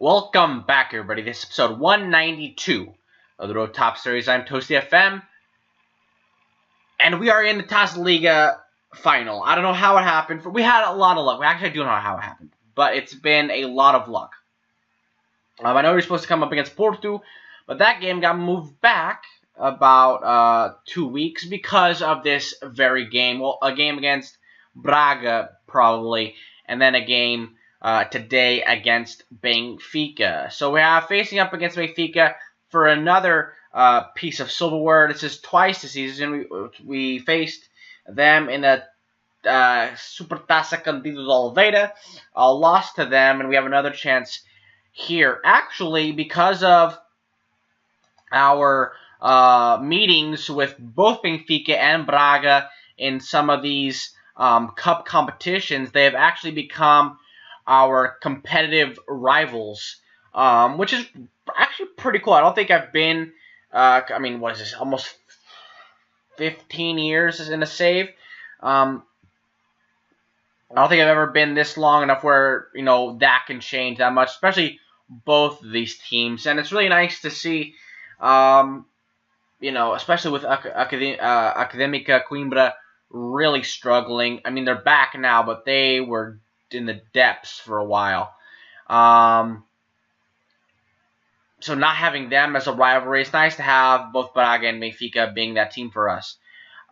Welcome back, everybody. This is episode 192 of the Road Top Series. I'm Toasty FM, and we are in the Casa Liga final. I don't know how it happened. We had a lot of luck. We actually do know how it happened, but it's been a lot of luck. I know we were supposed to come up against Porto, but that game got moved back about 2 weeks because of this very game. Well, a game against Braga, probably, and then a game today against Benfica. So we are facing up against Benfica for another piece of silverware. This is twice this season. We faced them in the Supertaça Candido de Oliveira, lost to them, and we have another chance here. Actually, because of our meetings with both Benfica and Braga in some of these cup competitions, they have actually become our competitive rivals, which is actually pretty cool. I don't think I've been, what is this, almost 15 years in a save. I don't think I've ever been this long enough where, that can change that much, especially both of these teams. And it's really nice to see, especially with Academica Coimbra really struggling. I mean, they're back now, but they were in the depths for a while. So not having them as a rivalry, it's nice to have both Braga and Benfica being that team for us.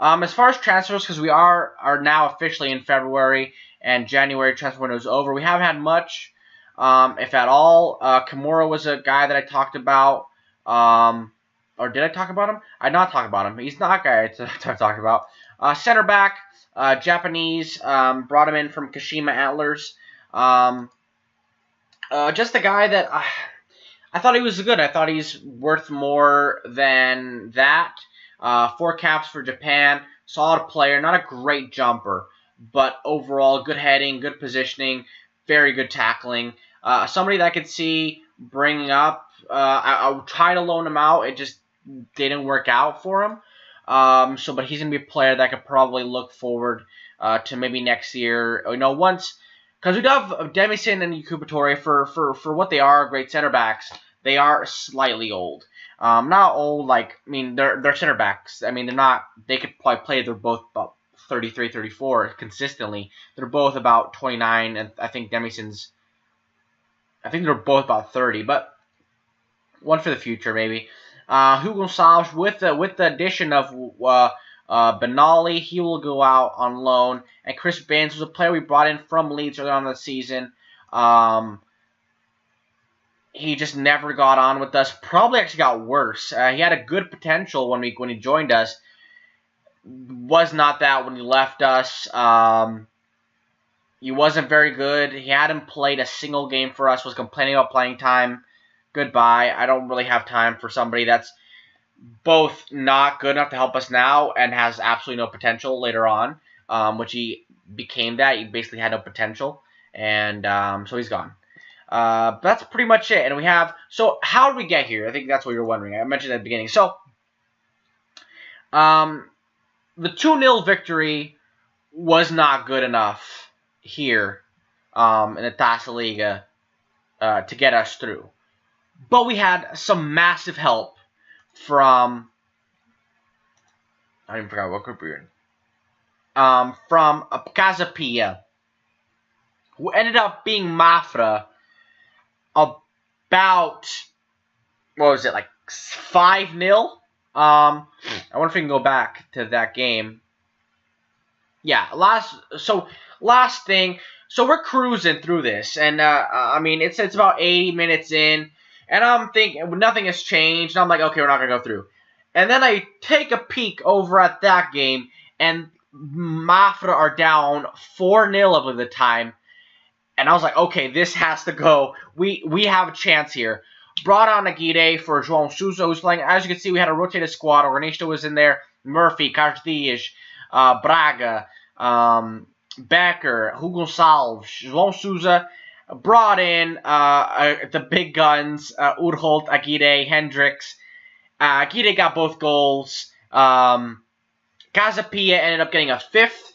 As far as transfers, because we are now officially in February and January transfer window is over, we haven't had much, if at all. Kimura was a guy that I talked about. Or did I talk about him? I did not talk about him. He's not a guy I talked about. Center back, Japanese, brought him in from Kashima Antlers. Just a guy that I thought he was good. I thought he's worth more than that. 4 caps for Japan. Solid player. Not a great jumper, but overall good heading, good positioning, very good tackling. Somebody that I could see bringing up. I would try to loan him out. It just didn't work out for him. But he's going to be a player that I could probably look forward to maybe next year. Once, because we do have Demison and Yukubitore for what they are, great center backs. They are slightly old. Not old, they're center backs. I mean, they're not, they could probably play, they're both about 33, 34 consistently. They're both about 29, and I think Demison's, they're both about 30, but one for the future, maybe. Hugo Gonçalves, with the addition of Benali, he will go out on loan. And Chris Baines was a player we brought in from Leeds early on in the season. He just never got on with us. Probably actually got worse. He had a good potential when he joined us. Was not that when he left us. He wasn't very good. He hadn't played a single game for us. Was complaining about playing time. Goodbye. I don't really have time for somebody that's both not good enough to help us now and has absolutely no potential later on, which he became that. He basically had no potential, and so he's gone. That's pretty much it. And we have, so how did we get here? I think that's what you're wondering. I mentioned at the beginning. So, the 2-0 victory was not good enough here in the Taça Liga to get us through. But we had some massive help from, I even forgot what group we were in, from Casa Pia, who ended up being Mafra about, 5-0? I wonder if we can go back to that game. Yeah, last thing. So we're cruising through this, and it's about 80 minutes in, and I'm thinking nothing has changed. And I'm like, okay, we're not gonna go through. And then I take a peek over at that game, and Mafra are down 4-0 at the time. And I was like, okay, this has to go. We have a chance here. Brought on Aguirre for João Sousa, who's playing. As you can see, we had a rotated squad. Organista was in there. Murphy, Carlos Dias, Braga, Becker, Hugo Gonçalves, João Sousa. Brought in the big guns, Urholt, Aguirre, Hendricks. Aguirre got both goals. Casa Pia ended up getting a 5th.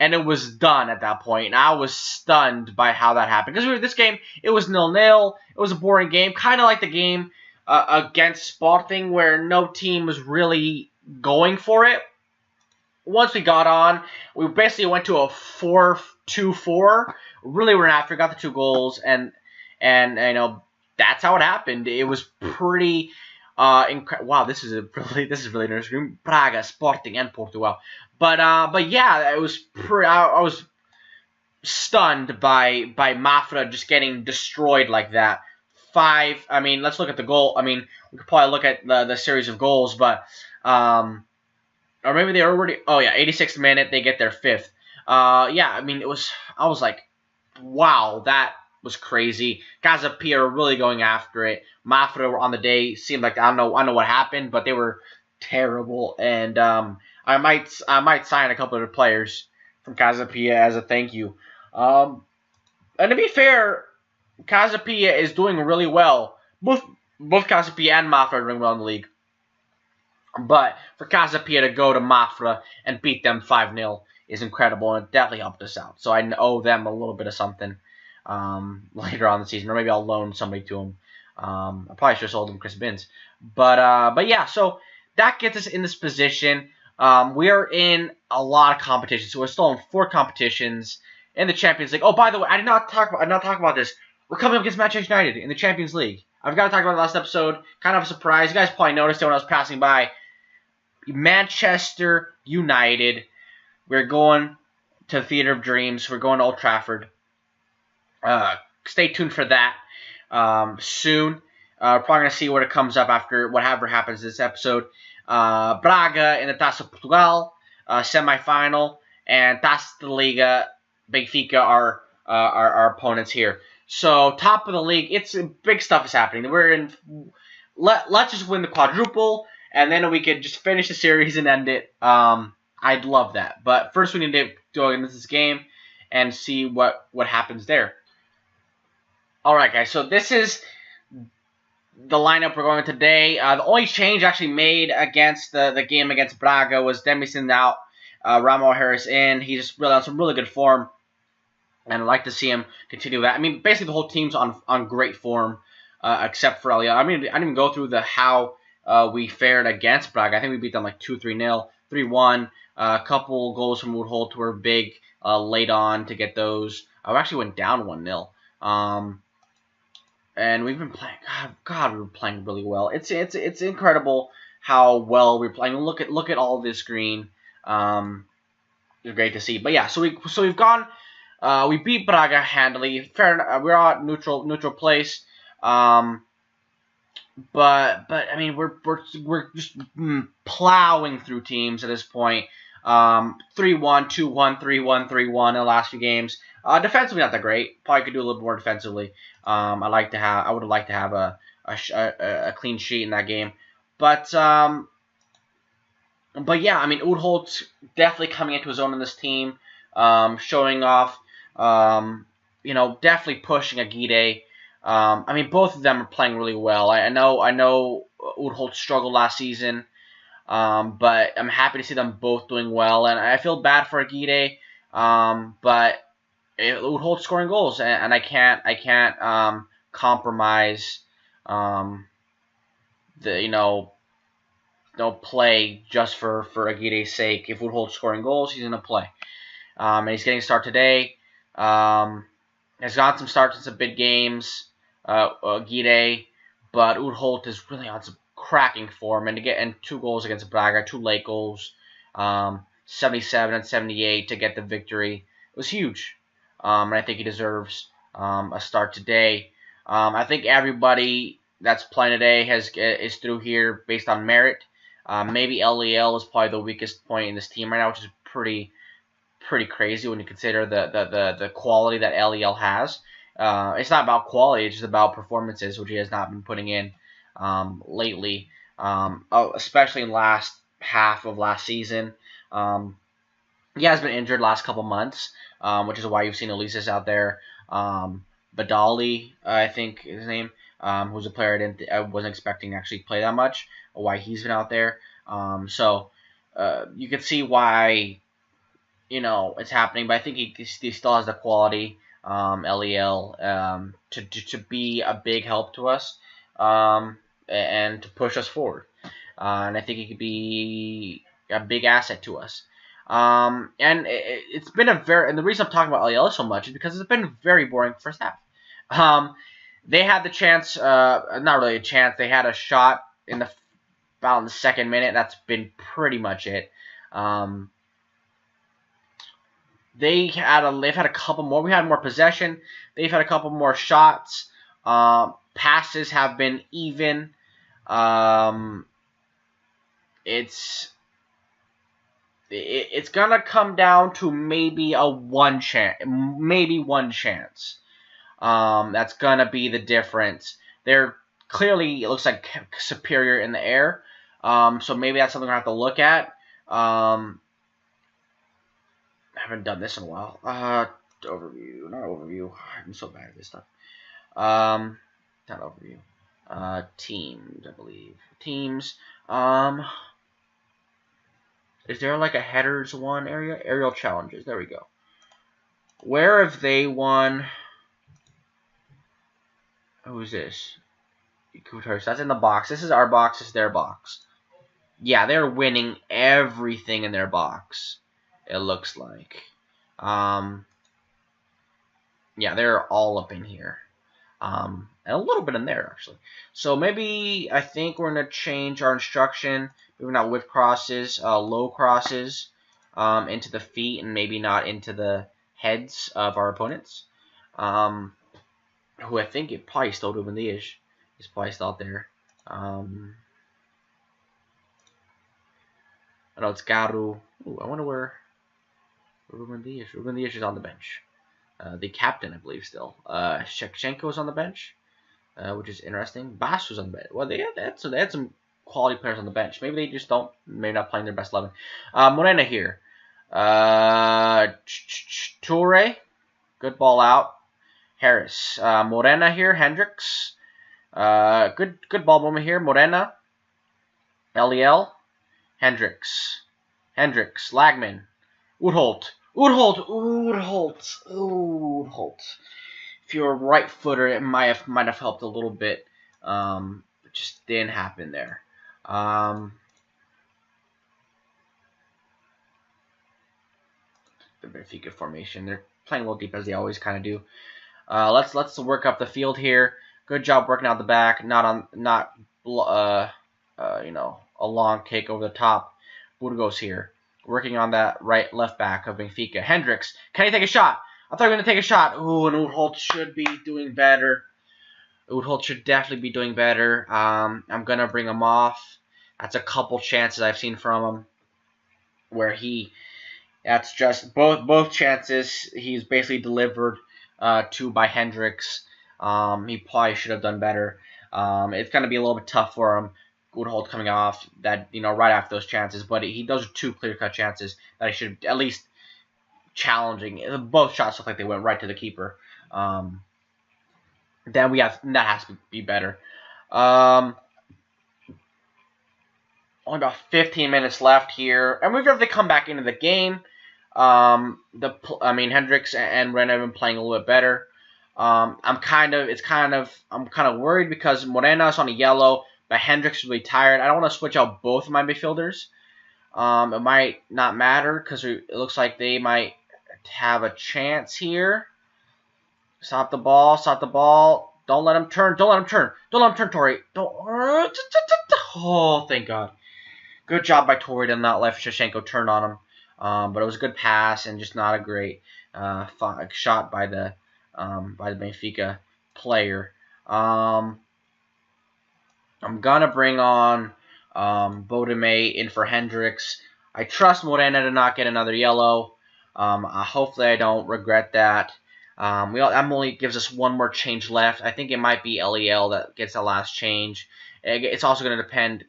and it was done at that point. And I was stunned by how that happened. Because this game, it was 0-0. It was a boring game, kind of like the game against Sporting, where no team was really going for it. Once we got on, we basically went to a 4-2-4. Really were after, got the 2 goals, and you know, that's how it happened. It was pretty wow, this is really interesting. Braga, Sporting, and Portugal. But yeah, it was I was stunned by Mafra just getting destroyed like that. I mean, let's look at the goal. I mean, we could probably look at the series of goals, but or maybe they already. Oh yeah, 86th minute, they get their 5th. Yeah, I mean, I was like, wow, that was crazy. Casa Pia were really going after it. Mafra were on the day. Seemed like I don't know what happened, but they were terrible. And I might sign a couple of the players from Casa Pia as a thank you. And to be fair, Casa Pia is doing really well. Both Casa Pia and Mafra are doing well in the league. But for Casa Pia to go to Mafra and beat them 5-0 is incredible, and it definitely helped us out. So I owe them a little bit of something later on in the season, or maybe I'll loan somebody to them. I probably should have sold them Chris Binns. But yeah, so that gets us in this position. We are in a lot of competitions. So we're still in 4 competitions in the Champions League. Oh, by the way, I did not talk about this. We're coming up against Manchester United in the Champions League. I forgot to talk about it last episode. Kind of a surprise. You guys probably noticed it when I was passing by. Manchester United. We're going to the Theatre of Dreams. We're going to Old Trafford. Stay tuned for that soon. We're probably going to see what it comes up after whatever happens this episode. Braga in the Taça Portugal semi-final, and Taça de Liga, Benfica are our opponents here. So top of the league, it's big stuff is happening. We're in. Let's just win the quadruple, and then we could just finish the series and end it. I'd love that. But first, we need to go into this game and see what happens there. All right, guys. So this is the lineup we're going with today. The only change actually made against the game against Braga was Demison out, Ramo Harris in. He's really on some really good form, and I'd like to see him continue that. I mean, basically the whole team's on great form, except for Elia. I mean, I didn't even go through how we fared against Braga. I think we beat them like 2-3-0, 3-1. A couple goals from Woodholt were big late on to get those. I actually went down 1-0. And we've been playing. God, we were playing really well. It's incredible how well we're playing. Look at all this green. It's great to see. But yeah, so we've gone. We beat Braga handily. Fair enough. We're at neutral place. But I mean we're just plowing through teams at this point. 3-1, 2-1, 3-1, 3-1 in the last few games. Defensively not that great. Probably could do a little more defensively. I would have liked to have a clean sheet in that game. But yeah, I mean Woodholt's definitely coming into his own in this team, showing off. You know, definitely pushing Aguirre. I mean, both of them are playing really well. I know Woodholt struggled last season, but I'm happy to see them both doing well. And I feel bad for Aguirre, but Woodholt scoring goals, and I can't compromise don't play just for Aguirre's sake. If Woodholt's scoring goals, he's gonna play. And he's getting a start today. Has gotten some starts in some big games. Aguirre, but Woodholt is really on some cracking form, and to get 2 goals against Braga, 2 late goals, 77 and 78 to get the victory. It was huge, and I think he deserves a start today. I think everybody that's playing today is through here based on merit. Maybe LEL is probably the weakest point in this team right now, which is pretty crazy when you consider the quality that LEL has. It's not about quality; it's just about performances, which he has not been putting in lately, especially in last half of last season. He has been injured last couple months, which is why you've seen Elises out there. Badali, I think is his name, who's a player I wasn't expecting to actually play that much, or why he's been out there. So you can see why it's happening, but I think he still has the quality, LEL, to be a big help to us, and to push us forward. And I think he could be a big asset to us. And it's been and the reason I'm talking about LEL so much is because it's been very boring first half. They had the chance, not really a chance. They had a shot about in the second minute. That's been pretty much it. They've had a couple more. We had more possession. They've had a couple more shots. Passes have been even. It's gonna come down to maybe one chance. That's gonna be the difference. They're clearly, it looks like, superior in the air. So maybe that's something I have to look at. I haven't done this in a while. Overview, not overview. I'm so bad at this stuff. Not overview. Teams, I believe. Teams. Is there like a headers one area? Aerial challenges. There we go. Where have they won? Who's this? That's in the box. This is our box. This is their box. Yeah, they're winning everything in their box. It looks like. Yeah, they're all up in here. And a little bit in there, actually. So maybe I think we're going to change our instruction. Maybe not with crosses, low crosses into the feet, and maybe not into the heads of our opponents. Who I think it probably still Ruben Dias. He's probably still out there. I know it's Garu. Ooh, I wonder where Ruben Dias. Ruben Dias is on the bench. The captain, I believe, still. Shevchenko is on the bench, which is interesting. Bas was on the bench. Well, they had some quality players on the bench. Maybe they just maybe not playing their best 11. Morena here. Toure, good ball out. Harris. Morena here. Hendricks. Good ball movement here. Morena. LEL. Hendricks. Lagman. Oudholt. If you're a right footer, it might have helped a little bit. It just didn't happen there. The Benfica formation. They're playing a little deep as they always kind of do. Let's work up the field here. Good job working out the back. Not a long kick over the top. Burgos here. Working on that left back of Benfica. Hendricks, can he take a shot? I thought we were going to take a shot. Ooh, and Oudholt should be doing better. Oudholt should definitely be doing better. I'm going to bring him off. That's a couple chances I've seen from him where that's just both chances he's basically delivered to by Hendricks. He probably should have done better. It's going to be a little bit tough for him. Oudholt coming off that, right after those chances, but those are two clear-cut chances that he should at least challenging. Both shots look like they went right to the keeper. Then that has to be better. Only about 15 minutes left here, and we've got to come back into the game. Hendricks and Ren have been playing a little bit better. I'm kind of worried because Morena is on a yellow. But Hendricks is really tired. I don't want to switch out both of my midfielders. It might not matter because it looks like they might have a chance here. Stop the ball. Don't let him turn, Tori. Oh, thank God. Good job by Tori to not let Shevchenko turn on him. But it was a good pass and just not a great shot by the Benfica player. I'm going to bring on Bodeme in for Hendricks. I trust Morena to not get another yellow. Hopefully I don't regret that. That only gives us one more change left. I think it might be LEL that gets the last change. It's also going to depend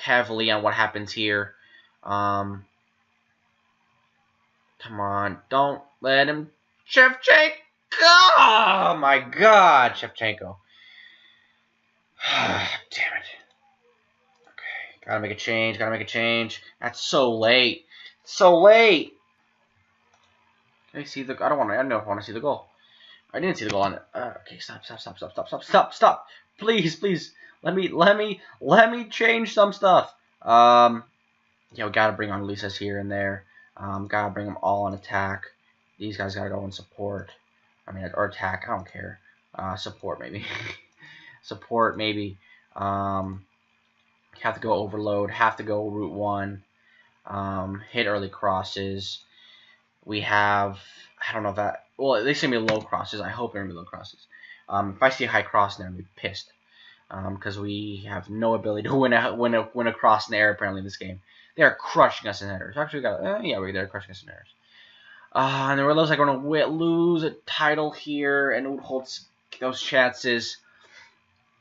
heavily on what happens here. Come on, don't let him. Shevchenko! Oh my God, Shevchenko. Damn it. Okay, gotta make a change. That's so late. Let me see the. I don't want to. I don't know if I want to see the goal. I didn't see the goal on it. Okay, stop. Please. Let me change some stuff. Yeah, we gotta bring on Lisa's here and there. Gotta bring them all on attack. These guys gotta go in support. I mean, or attack. I don't care. Support maybe. Support maybe. Have to go overload. Have to go route 1. Hit early crosses. We have. I don't know if that. Well, at least gonna be low crosses. I hope they're gonna be low crosses. If I see a high cross in there, I'm gonna be pissed. Because we have no ability to win a cross in the air apparently in this game. They are crushing us in headers. Actually, we got yeah, they're crushing us in headers. And then we're like going to lose a title here, and it holds those chances.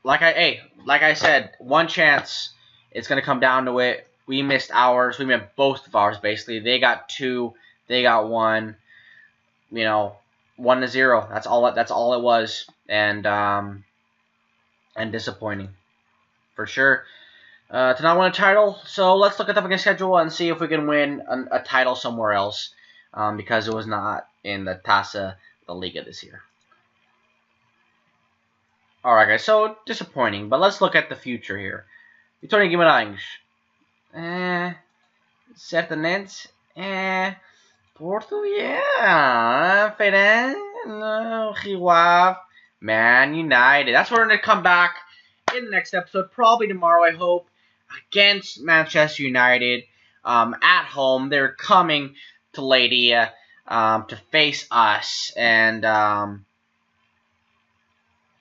Like I said, one chance. It's going to come down to it. We missed ours. We missed both of ours basically. They got 2. They got 1. You know, 1-0. That's all it was, and disappointing for sure. To not win a title, so let's look at the fucking schedule and see if we can win a title somewhere else, because it was not in the Casa Liga this year. Alright guys, so disappointing, but let's look at the future here. Vitória Guimarães. Certamente. Porto, yeah. Feirense, Rio, Man United. That's where we're going to come back in the next episode, probably tomorrow, I hope, against Manchester United at home. They're coming to Ladia to face us, and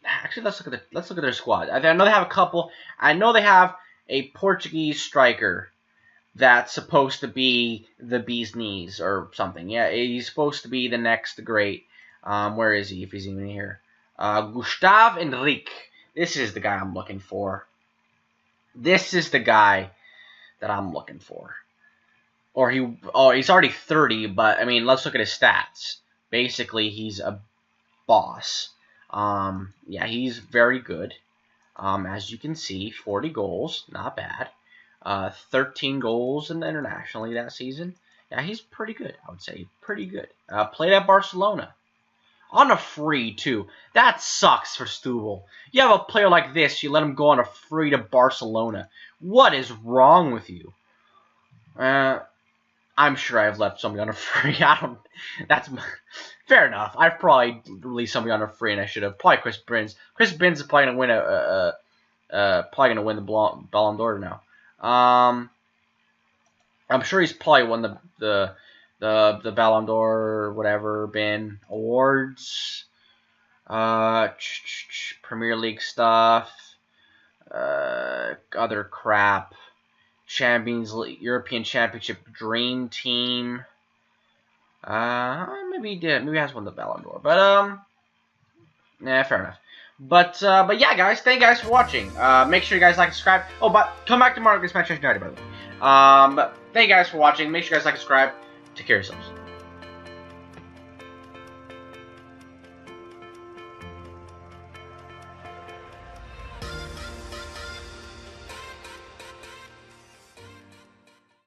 actually let's look at their squad. I know they have a couple. I know they have a Portuguese striker that's supposed to be the bee's knees or something. Yeah, he's supposed to be the next great. Where is he? If he's even here, Gustavo Henrique. This is the guy I'm looking for. This is the guy that I'm looking for. Or he's already 30, but I mean, let's look at his stats. Basically, he's a boss. Yeah, he's very good. As you can see, 40 goals, not bad. 13 goals internationally that season. Yeah, he's pretty good, I would say. Pretty good. Played at Barcelona. On a free, too. That sucks for Stubble. You have a player like this, you let him go on a free to Barcelona. What is wrong with you? I'm sure I've left somebody on a free. That's fair enough. I've probably released somebody on a free, and I should have. Probably Chris Brins. Chris Brins is probably gonna win the Ballon d'Or now. I'm sure he's probably won the Ballon d'Or or whatever awards, Premier League stuff, other crap, Champions League, European Championship Dream Team. Maybe he did. Maybe he has won the Ballon d'Or, but yeah, fair enough. But yeah, guys, thank you guys for watching. Make sure you guys like and subscribe. Oh, but come back tomorrow against Manchester United, by the way. But thank you guys for watching. Make sure you guys like and subscribe. Take care of yourselves.